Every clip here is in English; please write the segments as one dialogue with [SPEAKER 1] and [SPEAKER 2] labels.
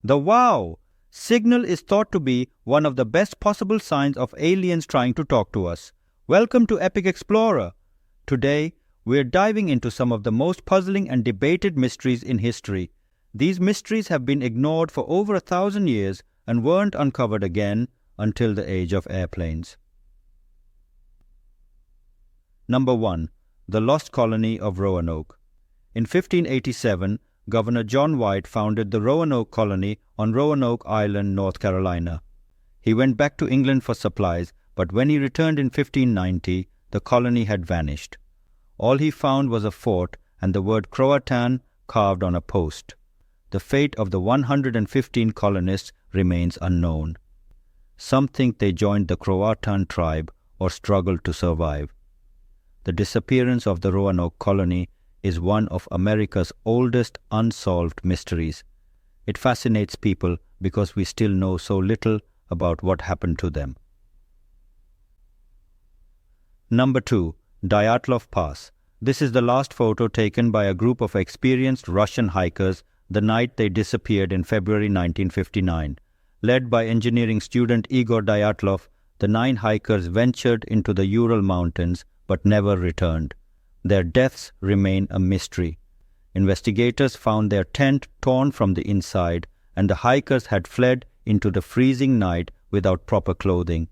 [SPEAKER 1] The wow signal is thought to be one of the best possible signs of aliens trying to talk to us. Welcome to Epic Explorer. Today, we're diving into some of the most puzzling and debated mysteries in history. These mysteries have been ignored for over 1,000 years and weren't uncovered again until the age of airplanes. Number 1. The Lost Colony of Roanoke. In 1587, Governor John White founded the Roanoke Colony on Roanoke Island, North Carolina. He went back to England for supplies, but when he returned in 1590, the colony had vanished. All he found was a fort and the word Croatan carved on a post. The fate of the 115 colonists remains unknown. Some think they joined the Croatan tribe or struggled to survive. The disappearance of the Roanoke colony is one of America's oldest unsolved mysteries. It fascinates people because we still know so little about what happened to them. Number 2. Dyatlov Pass. This is the last photo taken by a group of experienced Russian hikers the night they disappeared in February 1959. Led by engineering student Igor Dyatlov, the 9 hikers ventured into the Ural Mountains but never returned. Their deaths remain a mystery. Investigators found their tent torn from the inside, and the hikers had fled into the freezing night without proper clothing.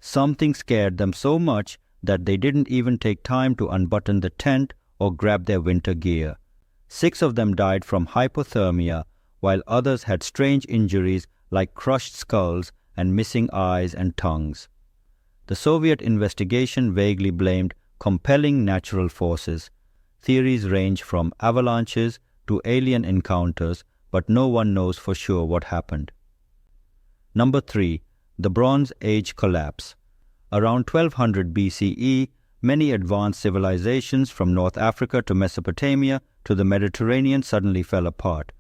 [SPEAKER 1] Something scared them so much that they didn't even take time to unbutton the tent or grab their winter gear. 6 of them died from hypothermia, while others had strange injuries like crushed skulls and missing eyes and tongues. The Soviet investigation vaguely blamed compelling natural forces. Theories range from avalanches to alien encounters, but no one knows for sure what happened. Number 3. The Bronze Age Collapse. Around 1200 BCE, many advanced civilizations from North Africa to Mesopotamia to the Mediterranean suddenly fell apart.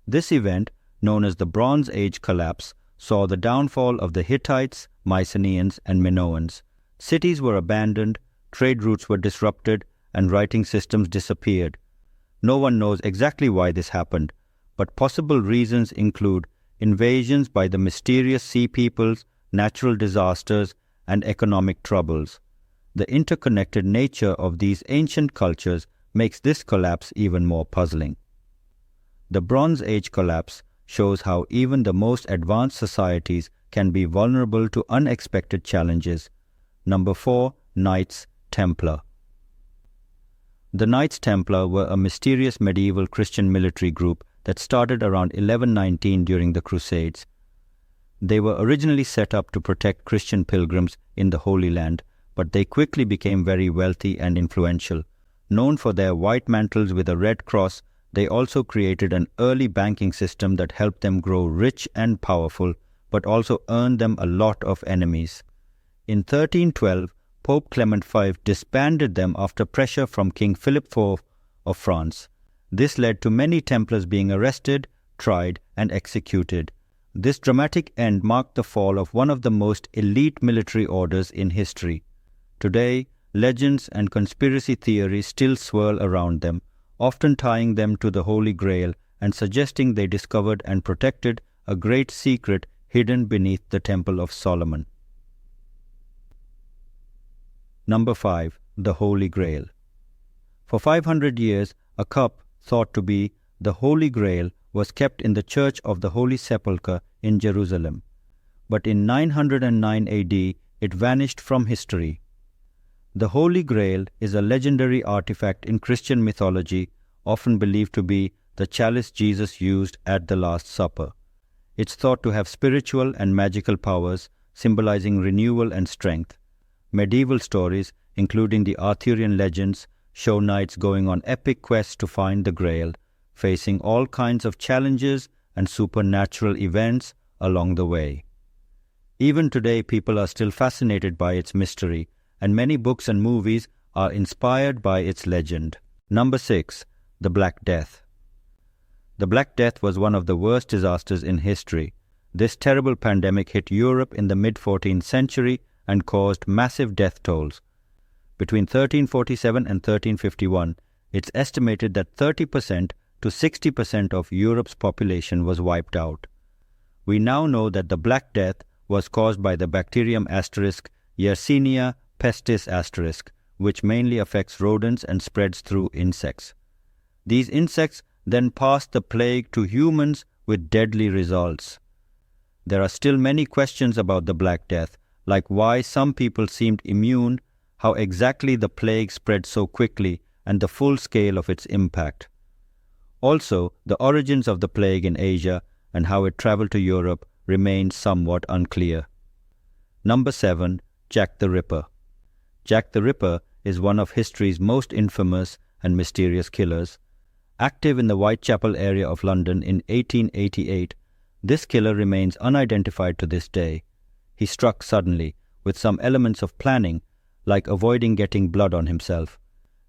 [SPEAKER 1] This event, known as the Bronze Age Collapse, saw the downfall of the Hittites, Mycenaeans, and Minoans. Cities were abandoned, trade routes were disrupted, and writing systems disappeared. No one knows exactly why this happened, but possible reasons include invasions by the mysterious sea peoples, natural disasters, and economic troubles. The interconnected nature of these ancient cultures makes this collapse even more puzzling. The Bronze Age collapse shows how even the most advanced societies can be vulnerable to unexpected challenges. Number 4. Knights Templar. The Knights Templar were a mysterious medieval Christian military group that started around 1119 during the Crusades. They were originally set up to protect Christian pilgrims in the Holy Land, but they quickly became very wealthy and influential. Known for their white mantles with a red cross, they also created an early banking system that helped them grow rich and powerful, but also earned them a lot of enemies. In 1312, Pope Clement V disbanded them after pressure from King Philip IV of France. This led to many Templars being arrested, tried, and executed. This dramatic end marked the fall of one of the most elite military orders in history. Today, legends and conspiracy theories still swirl around them, often tying them to the Holy Grail and suggesting they discovered and protected a great secret hidden beneath the Temple of Solomon. Number 5. The Holy Grail. For 500 years, a cup thought to be the Holy Grail was kept in the Church of the Holy Sepulchre in Jerusalem. But in 909 AD, it vanished from history. The Holy Grail is a legendary artifact in Christian mythology, often believed to be the chalice Jesus used at the Last Supper. It's thought to have spiritual and magical powers, symbolizing renewal and strength. Medieval stories, including the Arthurian legends, show knights going on epic quests to find the Grail, facing all kinds of challenges and supernatural events along the way. Even today, people are still fascinated by its mystery, and many books and movies are inspired by its legend. Number 6. The Black Death. The Black Death was one of the worst disasters in history. This terrible pandemic hit Europe in the mid-14th century and caused massive death tolls. Between 1347 and 1351, it's estimated that 30% to 60% of Europe's population was wiped out. We now know that the Black Death was caused by the bacterium Yersinia pestis which mainly affects rodents and spreads through insects. These insects then passed the plague to humans with deadly results. There are still many questions about the Black Death, like why some people seemed immune, how exactly the plague spread so quickly, and the full scale of its impact. Also, the origins of the plague in Asia and how it traveled to Europe remain somewhat unclear. Number 7. Jack the Ripper. Jack the Ripper is one of history's most infamous and mysterious killers. Active in the Whitechapel area of London in 1888, this killer remains unidentified to this day. He struck suddenly, with some elements of planning, like avoiding getting blood on himself.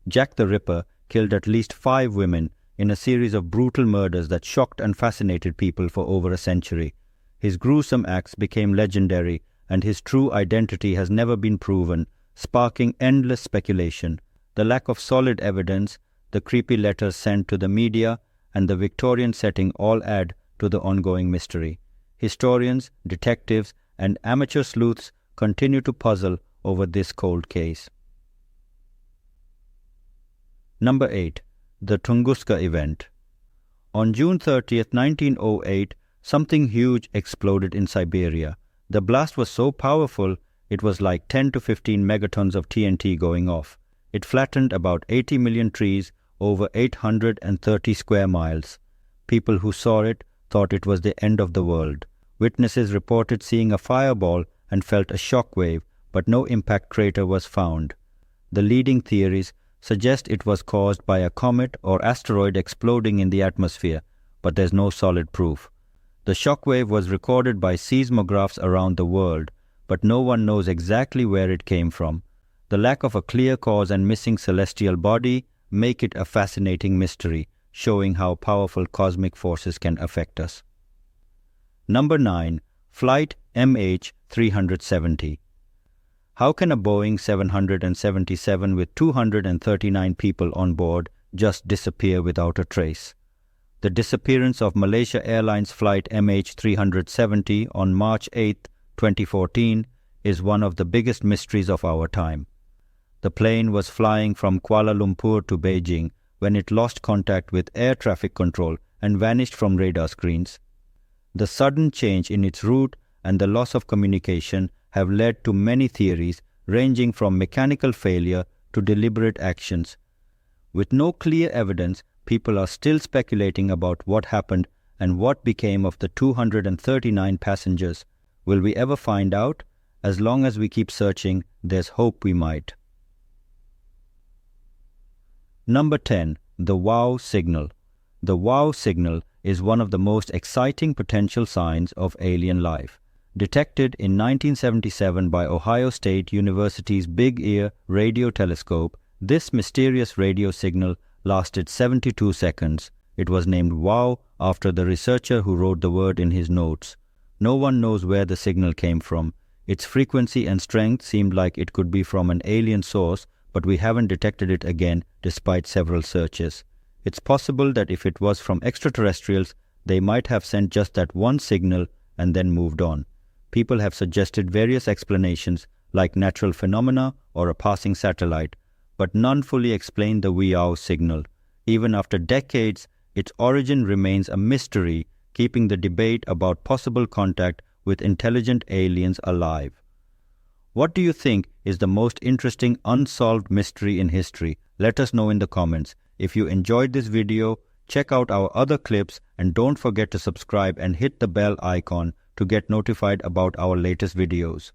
[SPEAKER 1] Jack the Ripper killed at least 5 women in a series of brutal murders that shocked and fascinated people for over a century. His gruesome acts became legendary, and his true identity has never been proven, sparking endless speculation. The lack of solid evidence, the creepy letters sent to the media, and the Victorian setting all add to the ongoing mystery. Historians, detectives, and amateur sleuths continue to puzzle over this cold case. Number 8. The Tunguska Event. On June 30, 1908, something huge exploded in Siberia. The blast was so powerful, it was like 10 to 15 megatons of TNT going off. It flattened about 80 million trees over 830 square miles. People who saw it thought it was the end of the world. Witnesses reported seeing a fireball and felt a shock wave, but no impact crater was found. The leading theories suggest it was caused by a comet or asteroid exploding in the atmosphere, but there's no solid proof. The shock wave was recorded by seismographs around the world, but no one knows exactly where it came from. The lack of a clear cause and missing celestial body make it a fascinating mystery, showing how powerful cosmic forces can affect us. Number 9. Flight MH370. How can a Boeing 777 with 239 people on board just disappear without a trace? The disappearance of Malaysia Airlines flight MH370 on March 8, 2014 is one of the biggest mysteries of our time. The plane was flying from Kuala Lumpur to Beijing when it lost contact with air traffic control and vanished from radar screens. The sudden change in its route and the loss of communication have led to many theories ranging from mechanical failure to deliberate actions. With no clear evidence, people are still speculating about what happened and what became of the 239 passengers. Will we ever find out? As long as we keep searching, there's hope we might. Number 10. The wow signal. The wow signal is one of the most exciting potential signs of alien life. Detected in 1977 by Ohio State University's Big Ear radio telescope, this mysterious radio signal lasted 72 seconds. It was named WOW after the researcher who wrote the word in his notes. No one knows where the signal came from. Its frequency and strength seemed like it could be from an alien source, but we haven't detected it again despite several searches. It's possible that if it was from extraterrestrials, they might have sent just that one signal and then moved on. People have suggested various explanations like natural phenomena or a passing satellite, but none fully explain the WOW signal. Even after decades, its origin remains a mystery, keeping the debate about possible contact with intelligent aliens alive. What do you think is the most interesting unsolved mystery in history? Let us know in the comments. If you enjoyed this video, check out our other clips and don't forget to subscribe and hit the bell icon to get notified about our latest videos.